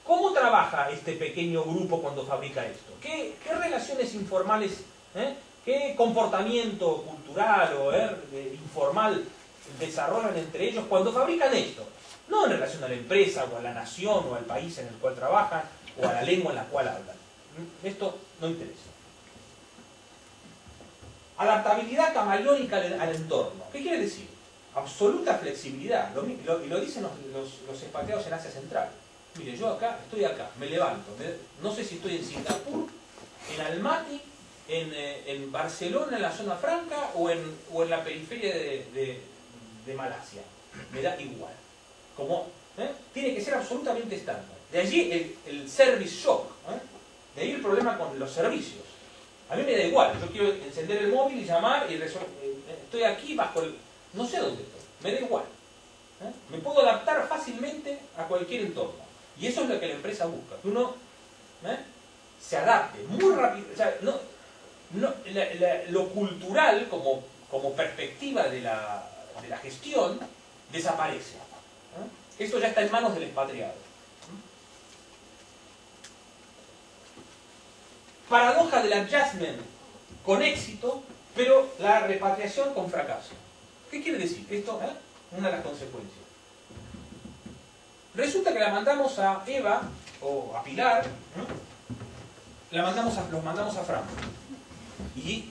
cómo trabaja este pequeño grupo cuando fabrica esto. ¿Qué relaciones informales, qué comportamiento cultural o informal desarrollan entre ellos cuando fabrican esto? No en relación a la empresa, o a la nación, o al país en el cual trabajan, o a la lengua en la cual hablan. Esto no interesa. Adaptabilidad camaleónica al entorno. ¿Qué quiere decir? Absoluta flexibilidad. Y lo dicen los expatriados en Asia Central. Mire, yo estoy acá, me levanto. No sé si estoy en Singapur, en Almaty, en Barcelona, en la zona franca, o en la periferia de Malasia. Me da igual. Tiene que ser absolutamente estándar. De allí el service shock. De ahí el problema con los servicios. A mí me da igual, yo quiero encender el móvil y llamar y estoy aquí bajo el... No sé dónde estoy, me da igual. Me puedo adaptar fácilmente a cualquier entorno. Y eso es lo que la empresa busca, que uno se adapte muy rápido. O sea, lo cultural como perspectiva de la gestión desaparece. Esto ya está en manos del expatriado. Paradoja del adjustment con éxito, pero la repatriación con fracaso. ¿Qué quiere decir? Esto es una de las consecuencias. Resulta que la mandamos a Eva, o a Pilar, los mandamos a Frankfurt. Y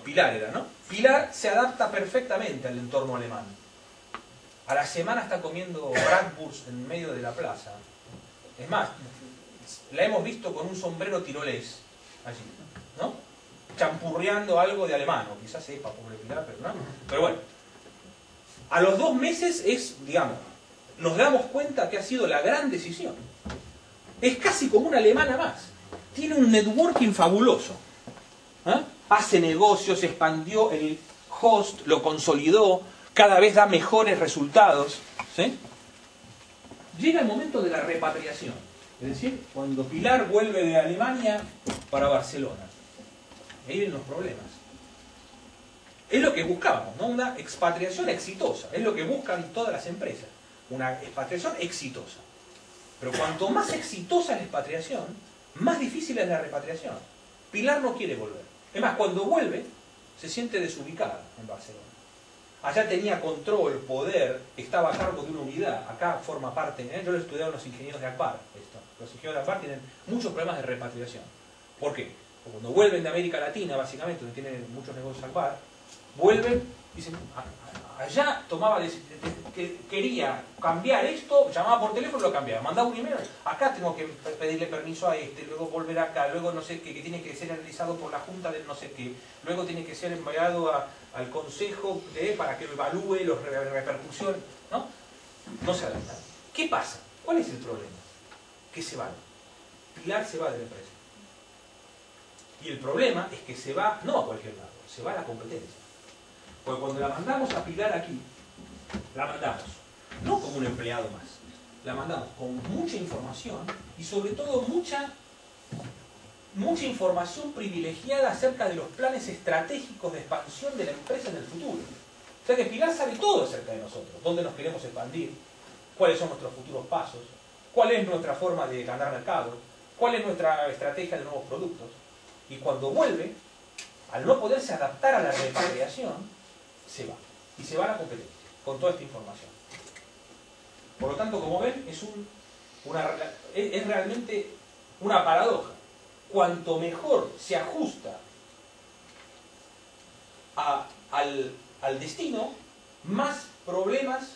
Pilar era, ¿no? Pilar se adapta perfectamente al entorno alemán. A la semana está comiendo bratwurst en medio de la plaza. Es más, la hemos visto con un sombrero tirolés allí, ¿no? Champurreando algo de alemán, o quizás sepa, pobre Pilar, pero no. Pero bueno, a los 2 meses nos damos cuenta que ha sido la gran decisión. Es casi como una alemana más. Tiene un networking fabuloso. Hace negocios, expandió el host, lo consolidó, cada vez da mejores resultados. ¿Sí? Llega el momento de la repatriación. Es decir, cuando Pilar vuelve de Alemania para Barcelona. Ahí vienen los problemas. Es lo que buscábamos, ¿no? Una expatriación exitosa. Es lo que buscan todas las empresas. Una expatriación exitosa. Pero cuanto más exitosa es la expatriación, más difícil es la repatriación. Pilar no quiere volver. Es más, cuando vuelve, se siente desubicada en Barcelona. Allá tenía control, poder, estaba a cargo de una unidad. Acá forma parte, yo lo he estudiado en los ingenieros de Akbar. Los ingenieros de Akbar tienen muchos problemas de repatriación. ¿Por qué? Porque cuando vuelven de América Latina, básicamente, donde tienen muchos negocios Akbar, vuelven, dicen, allá quería cambiar esto, llamaba por teléfono y lo cambiaba, mandaba un email, acá tengo que pedirle permiso a luego volver acá, luego no sé qué, que tiene que ser analizado por la junta de no sé qué, luego tiene que ser enviado al consejo para que lo evalúe, las repercusiones, ¿no? No se adaptan. ¿Qué pasa? ¿Cuál es el problema? Que se van. Pilar se va de la empresa. Y el problema es que se va, no a cualquier lado, se va a la competencia. Porque cuando la mandamos a Pilar aquí, la mandamos no como un empleado más, la mandamos con mucha información y sobre todo mucha información privilegiada acerca de los planes estratégicos de expansión de la empresa en el futuro. O sea que Pilar sabe todo acerca de nosotros, dónde nos queremos expandir, cuáles son nuestros futuros pasos, cuál es nuestra forma de ganar mercado, cuál es nuestra estrategia de nuevos productos. Y cuando vuelve, al no poderse adaptar a la repatriación, se va. Y se va a la competencia, con toda esta información. Por lo tanto, como ven, es realmente una paradoja. cuanto mejor se ajusta al destino, más problemas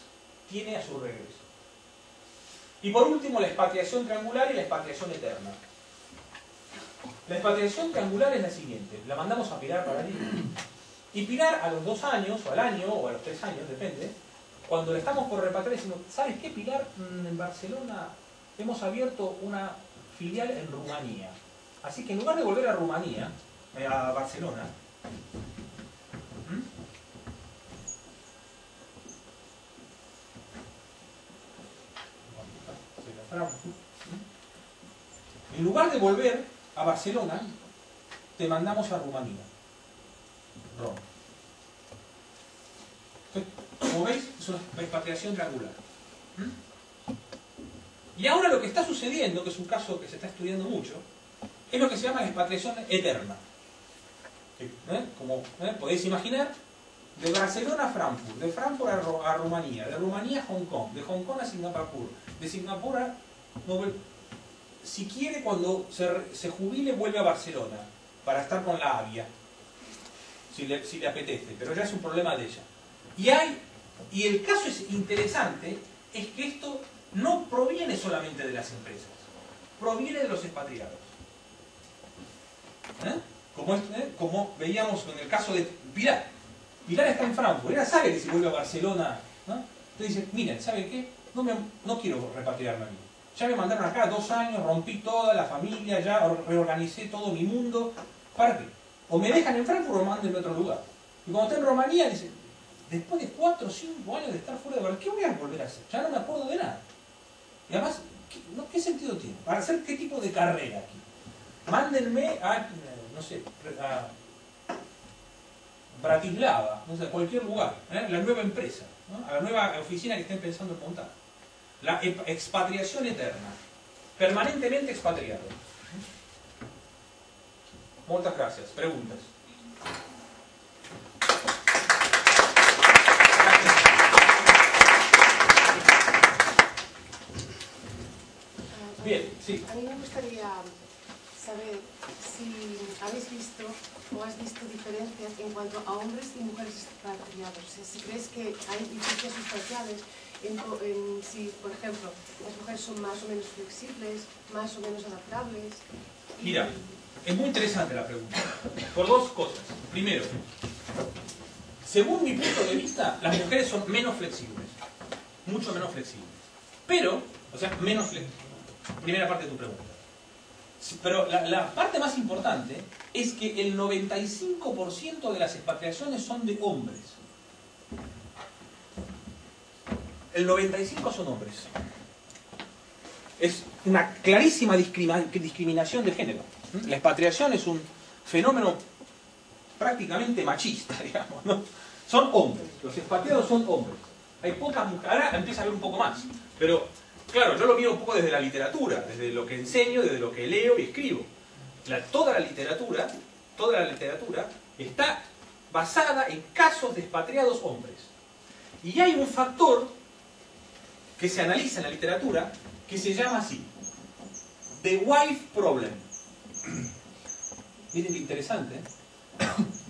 tiene a su regreso. Y por último, la expatriación triangular y la expatriación eterna. La expatriación triangular es la siguiente: la mandamos a Pilar para allí. Y Pilar a los 2 años, o al año, o a los 3 años, depende, cuando le estamos por repatriar, decimos, ¿sabes qué, Pilar? En Barcelona hemos abierto una filial en Rumanía. Así que en lugar de volver a Rumanía, a Barcelona, en lugar de volver a Barcelona, te mandamos a Rumanía. Roma. Entonces, como veis, es una expatriación triangular. Y ahora lo que está sucediendo, que es un caso que se está estudiando mucho, es lo que se llama la expatriación eterna. Como podéis imaginar, de Barcelona a Frankfurt, de Frankfurt a Rumanía, de Rumanía a Hong Kong, de Hong Kong a Singapur, de Singapur a... Si quiere, cuando se jubile, vuelve a Barcelona para estar con la Avia, si le apetece, pero ya es un problema de ella. Y el caso es interesante, es que esto no proviene solamente de las empresas, proviene de los expatriados. Como veíamos en el caso de Pilar. Pilar está en Frankfurt, ella sabe que si vuelve a Barcelona, ¿no? Entonces dice, miren, ¿saben qué? No quiero repatriarme a mí. Ya me mandaron acá 2 años, rompí toda la familia, ya reorganicé todo mi mundo. ¿Para qué? O me dejan en Frankfurt o me mandan en otro lugar. Y cuando está en Rumanía, dice, después de 4 o 5 años de estar fuera de Barcelona, ¿qué voy a volver a hacer? Ya no me acuerdo de nada. Y además, ¿qué sentido tiene? ¿Para hacer qué tipo de carrera aquí? Mándenme a, no sé, a Bratislava, no sé, a cualquier lugar, la nueva empresa, ¿no? A la nueva oficina que estén pensando en montar. La expatriación eterna. Permanentemente expatriado. Muchas gracias. Preguntas. Bien, sí. A mí me gustaría saber si habéis visto o has visto diferencias en cuanto a hombres y mujeres expatriados. O sea, si crees que hay diferencias sustanciales en si, por ejemplo, las mujeres son más o menos flexibles, más o menos adaptables. Mira, es muy interesante la pregunta. Por 2 cosas. Primero, según mi punto de vista, las mujeres son menos flexibles. Mucho menos flexibles. Pero, o sea, menos flexibles. Primera parte de tu pregunta. Pero la parte más importante es que el 95% de las expatriaciones son de hombres. El 95% son hombres. Es una clarísima discriminación de género. La expatriación es un fenómeno prácticamente machista, digamos, ¿no? Son hombres. Los expatriados son hombres. Hay pocas mujeres. Ahora empieza a haber un poco más. Pero, claro, yo lo miro un poco desde la literatura, desde lo que enseño, desde lo que leo y escribo. Toda la literatura está basada en casos de expatriados hombres. Y hay un factor que se analiza en la literatura que se llama así: The Wife Problem. Miren qué interesante, ¿eh?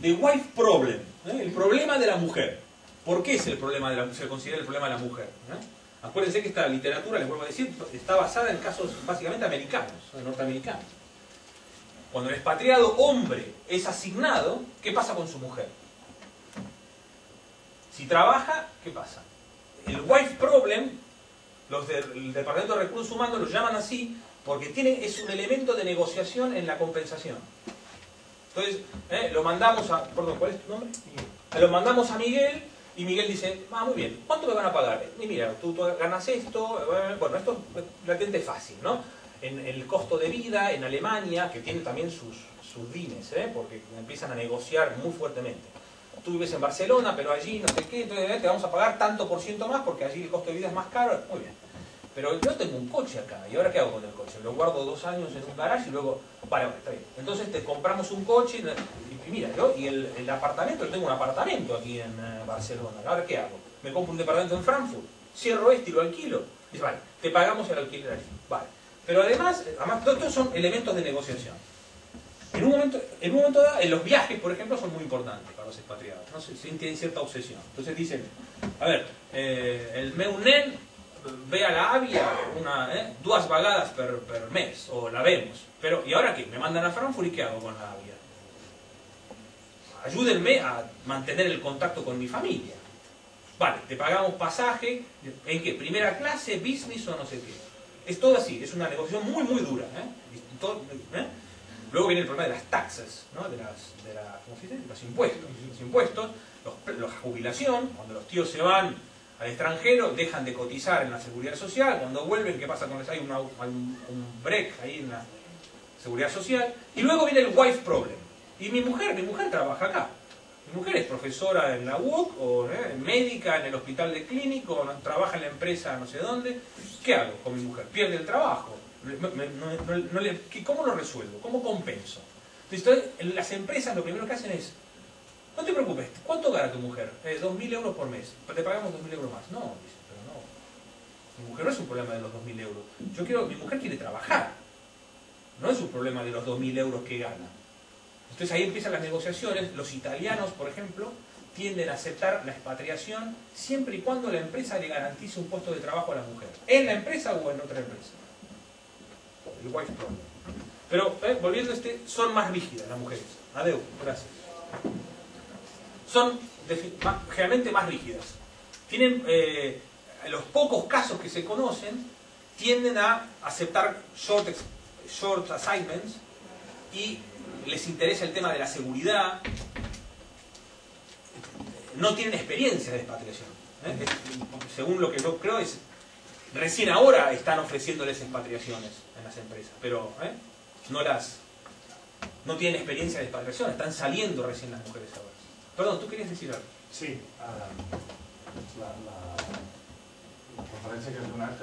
The Wife Problem, el problema de la mujer. ¿Por qué es el problema de se considera el problema de la mujer? Acuérdense que esta literatura, les vuelvo a decir, está basada en casos básicamente americanos, norteamericanos. Cuando el expatriado hombre es asignado, ¿qué pasa con su mujer? Si trabaja, ¿qué pasa? El wife problem, los del Departamento de Recursos Humanos lo llaman así porque es un elemento de negociación en la compensación. Entonces, lo mandamos a... Perdón, ¿cuál es tu nombre? Lo mandamos a Miguel y Miguel dice, muy bien, ¿cuánto me van a pagar? Y mira, tú ganas esto, bueno, esto es relativamente fácil, ¿no? En el costo de vida en Alemania, que tiene también sus dimes, porque empiezan a negociar muy fuertemente. Tú vives en Barcelona, pero allí no sé qué, entonces te vamos a pagar tanto por ciento más porque allí el costo de vida es más caro. Muy bien. Pero yo tengo un coche acá, ¿y ahora qué hago con el coche? Lo guardo 2 años en un garage y luego... Vale, está bien. Entonces te compramos un coche y mira, el apartamento, yo tengo un apartamento aquí en Barcelona. ¿Ahora qué hago? Me compro un departamento en Frankfurt, cierro y lo alquilo. Y dice, vale, te pagamos el alquiler allí. Vale. Pero además todos son elementos de negociación. En un momento dado, en los viajes, por ejemplo, son muy importantes para los expatriados, ¿no? Tienen cierta obsesión. Entonces dicen, a ver, el meu nen ve a la àvia dues vegades per mes, o la vemos. Pero, ¿y ahora qué? Me mandan a Frankfurt y ¿qué hago con la àvia? Ayúdenme a mantener el contacto con mi familia. Vale, te pagamos pasaje, ¿en qué? ¿Primera clase, business o no sé qué? Es todo así, es una negociación muy, muy dura. Luego viene el problema de las taxas, ¿no? ¿cómo se dice? Los impuestos, la jubilación, cuando los tíos se van al extranjero, dejan de cotizar en la seguridad social, cuando vuelven, ¿qué pasa con eso? Hay un break ahí en la seguridad social, y luego viene el wife problem. Y mi mujer trabaja acá. Mi mujer es profesora en la UOC, o médica en el hospital de clínico, o trabaja en la empresa no sé dónde. ¿Qué hago con mi mujer? Pierde el trabajo. ¿Cómo lo resuelvo? ¿Cómo compenso? Entonces, las empresas lo primero que hacen es, no te preocupes, ¿cuánto gana tu mujer? 2.000 euros por mes. Te pagamos 2.000 euros más. No, dice, pero no. Mi mujer no es un problema de los 2.000 euros. Mi mujer quiere trabajar. No es un problema de los 2.000 euros que gana. Entonces ahí empiezan las negociaciones. Los italianos, por ejemplo, tienden a aceptar la expatriación siempre y cuando la empresa le garantice un puesto de trabajo a la mujer. ¿En la empresa o en otra empresa? El wife problem. Pero, volviendo a son más rígidas las mujeres. Adeu, gracias. Son generalmente más rígidas. Tienen, los pocos casos que se conocen, tienden a aceptar short assignments y les interesa el tema de la seguridad. No tienen experiencia de expatriación. Según lo que yo creo es, recién ahora están ofreciéndoles expatriaciones en las empresas, pero no tienen experiencia de expatriación, están saliendo recién las mujeres ahora. Perdón, ¿tú querías decir algo? Sí, la conferència que has donat,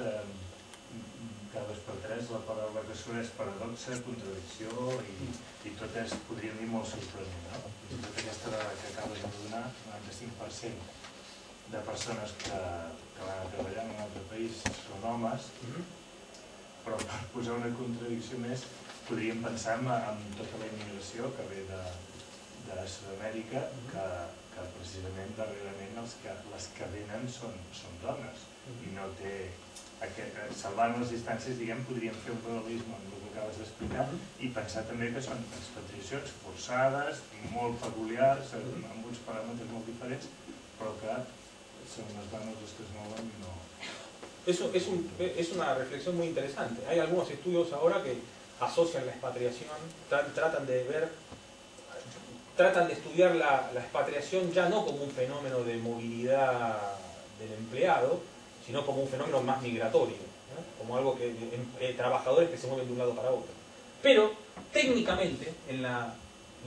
cada 2 per 3 la paraula que surt és paradoxa, contradicció i totes podríem dir molt sorprenent, no? I tot aquesta dada que acabes de donar, 95% de persones que van a treballar en un altre país són homes, però per posar una contradicció més podríem pensar en tota la immigració que ve de Sud-amèrica, que precisament darrerament les que venen són dones i no té... Salvant les distàncies, diguem, podríem fer un paral·lelisme amb el que acabes d'explicar i pensar també que són expatriacions forçades, molt peculiars, amb uns paràmetres molt diferents, però que son las manos los que se mueven y no... Eso es una reflexión muy interesante. Hay algunos estudios ahora que asocian la expatriación, tratan de estudiar la expatriación ya no como un fenómeno de movilidad del empleado, sino como un fenómeno más migratorio, ¿no? Como algo que trabajadores que se mueven de un lado para otro. Pero técnicamente en la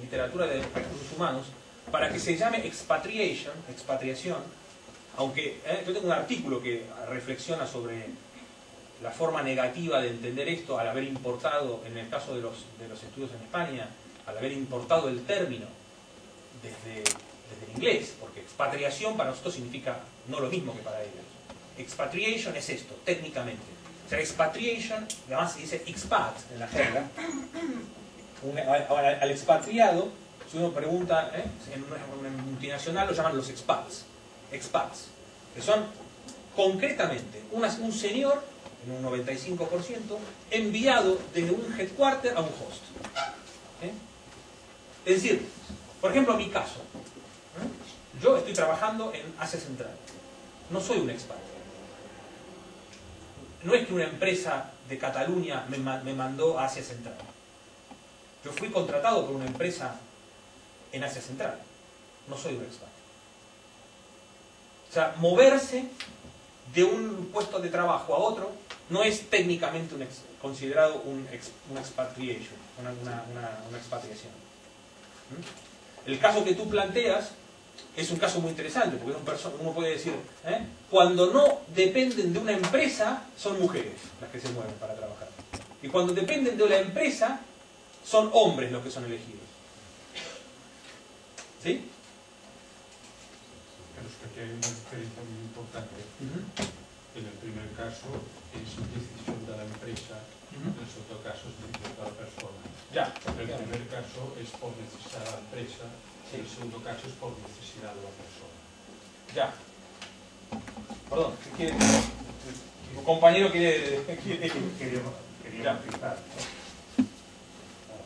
literatura de recursos humanos, para que se llame expatriación, aunque yo tengo un artículo que reflexiona sobre la forma negativa de entender esto al haber importado, en el caso de los estudios en España, al haber importado el término desde el inglés, porque expatriación para nosotros significa no lo mismo que para ellos. Expatriation es esto, técnicamente. O sea, expatriation, además se dice expat en la jerga. Al expatriado, si uno pregunta, en una multinacional lo llaman los expats, que son concretamente un señor, en un 95%, enviado desde un headquarter a un host. Es decir, por ejemplo, mi caso, yo estoy trabajando en Asia Central, no soy un expat. No es que una empresa de Cataluña me mandó a Asia Central. Yo fui contratado por una empresa en Asia Central. No soy un expat. O sea, moverse de un puesto de trabajo a otro no es técnicamente considerado una expatriation, una expatriación. El caso que tú planteas es un caso muy interesante, porque uno puede decir, cuando no dependen de una empresa, son mujeres las que se mueven para trabajar. Y cuando dependen de la empresa, son hombres los que son elegidos. ¿Sí? Pero es que aquí hay una diferencia muy importante. En el primer caso es decisión de la empresa, en el segundo caso es decisión de la persona. Ya. El primer caso es por necesidad de la empresa, el segundo caso es por necesidad de la persona. Ya. Perdón, ¿qué quiere? Tu compañero quiere... Queria matizar.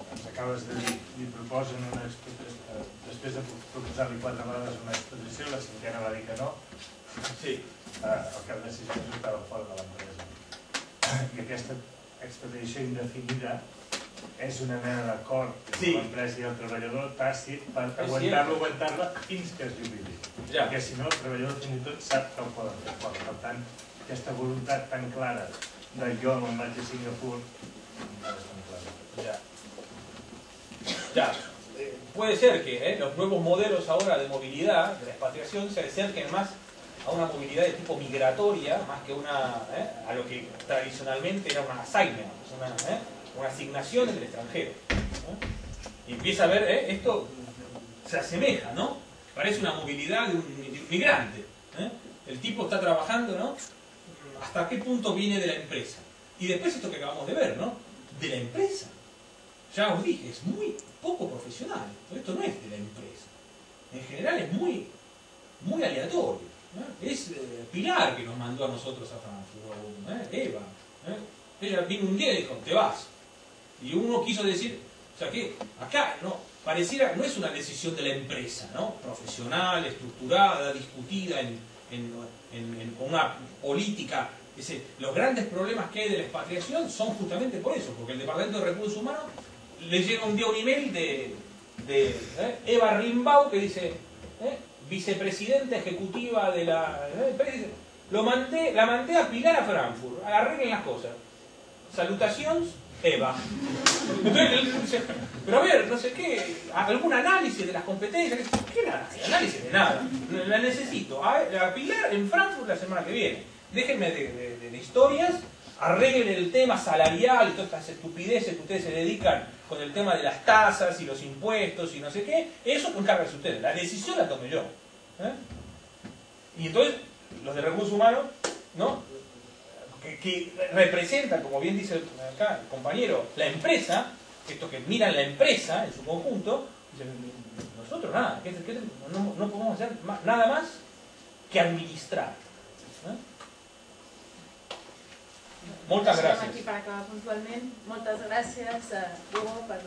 Ens acabes de dir, li proposen després de proposar-li 4 vegades una exposició, la cinquena va dir que no. Sí. El cap de 6 mesos estava fora de l'empresa. I aquesta expedició indefinida és una mena d'acord entre l'empresa i el treballador tàcit per aguantar-la fins que es jubili. Perquè si no, el treballador fins i tot sap que el poden fer fora. Per tant, aquesta voluntat tan clara de jo me'n vaig a Singapur no és tan clara. Ya. Puede ser que los nuevos modelos ahora de movilidad, de la expatriación, se acerquen más a una movilidad de tipo migratoria, más que a lo que tradicionalmente era una assignment, una asignación en el extranjero. Y empieza a ver, esto se asemeja, ¿no? Parece una movilidad de un migrante. El tipo está trabajando, ¿no? ¿Hasta qué punto viene de la empresa? Y después esto que acabamos de ver, ¿no? De la empresa. Ya os dije, es muy poco profesional. Esto no es de la empresa. En general es muy aleatorio. Es Pilar que nos mandó a nosotros a Frankfurt, Eva. Ella vino un día y dijo, te vas. Y uno quiso decir, o sea que acá no, pareciera, no es una decisión de la empresa, ¿no? Profesional, estructurada, discutida con una política. Los grandes problemas que hay de la expatriación son justamente por eso, porque el Departamento de Recursos Humanos le llega un día un email de Eva Rimbau que dice, vicepresidenta ejecutiva de la empresa, la mandé a Pilar a Frankfurt, arreglen las cosas. Salutaciones, Eva. Entonces, pero a ver, no sé qué, algún análisis de las competencias, ¿qué análisis de nada? La necesito a Pilar en Frankfurt la semana que viene. Déjenme de historias, arreglen el tema salarial y todas estas estupideces que ustedes se dedican con el tema de las tasas y los impuestos y no sé qué, eso encárguense ustedes, la decisión la tomé yo. Y entonces, los de recursos humanos, ¿no? Que representan, como bien dice acá el compañero, la empresa, estos que miran la empresa en su conjunto, dicen, nosotros nada, no podemos hacer nada más que administrar. Moltes gràcies. Aquí per acabar puntualment. Moltes gràcies, Hugo, per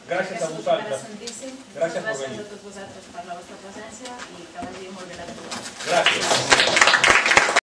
gràcies a vosaltres. Gràcies a tots vosaltres per la vostra presència i que vagi molt bé la lectura. Gràcies.